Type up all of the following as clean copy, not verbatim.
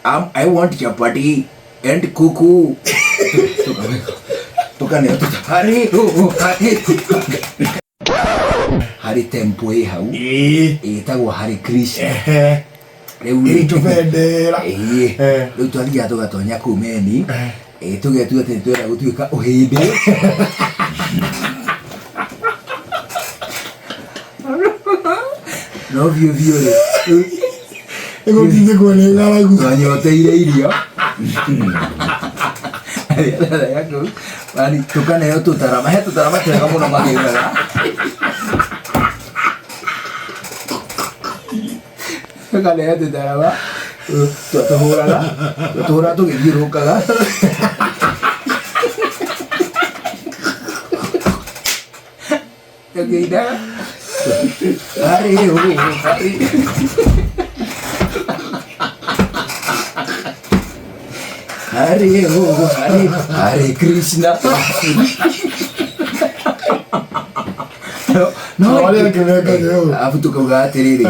I want chapati and kuku. Tukane hari tempo hau etagwo hari Krishna rĩu tũbendera rĩu twathiaga tũgatonya kũu meni tũgetua atĩ twenda gũtuĩka ũhĩndĩ no biũ rĩ egũtindĩkwo nĩ ng'aragu twanyoteire irio bani tukaneo tũtarama he tũtarama twega mũno magĩraga tukaneo tũtarama tũhũraga tũgĩthiũrũrũkaga tũkĩinda harĩ Hare Krishna. No wale kemeka leo. Afu tukauga atiriri.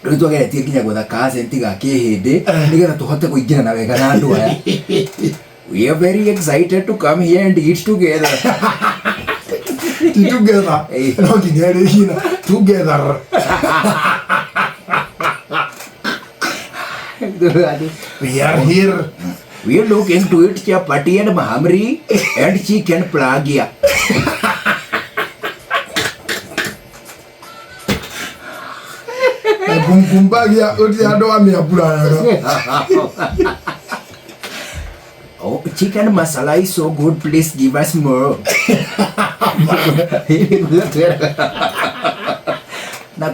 Rĩu twageretie nginya gwetha kasenti ga kĩhĩndĩ nĩgetha tũhote kũingĩra na wega na andũ aya. We are very excited to come here and eat together. Together. No nginya rĩhina together. We are here. We are looking to eat chapati and mahamri and chicken plagya. Kumbagia uti ando ameapura. Oh, chicken masala is so good. Please give us more. Now,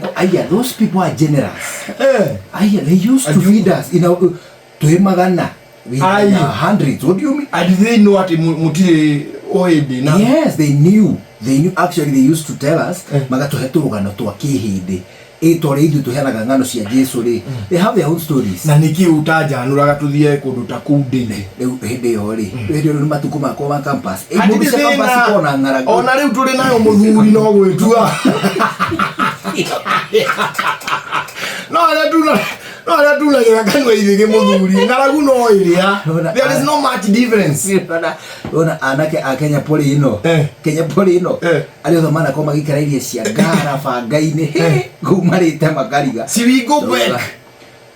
those people are generous. They used to feed us, to Magana. We had hundreds. What do you mean? And they know what muti oedi na? Yes, they knew. They knew. Actually, they used to tell us, magatuheturuga no twakihinde. Tore ithu tuheanaga ngano cia Jesu ri. They have their own stories. Na niki utajanuraga tuthie kundu ta kuu ndini. Riu hindi yo ri. Riu ni matuku makwa ma campus. Mundu cia campus kona ng'aragu. Ona riu turi nayo muthuri no gwitua. No, I do like I can't wait to get more. There is no much difference. Kenya Polino. Kenya Polino. I don't know, man, I come and get Siagara, Fagaine, go marry Tamagariga. See, we go back.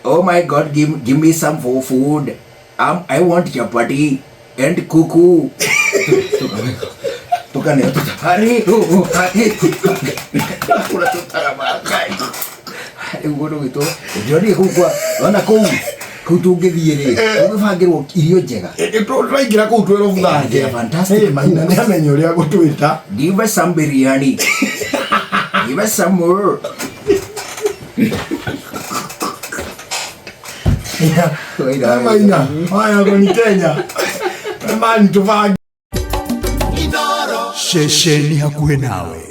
Oh my God, give me some food. I want chapati and kuku. Ugoro gitu. Jadi huwa wana kou tungithie ugibangirwo irio njega. Turaingira kou twero buthange. Fantastic. Maina ni amenyo ria gutwita. Give us some biryani. Give us some more. Maina. Haya goni Kenya. Man tuvange. Inooro. Shesheni hakuhe nawe.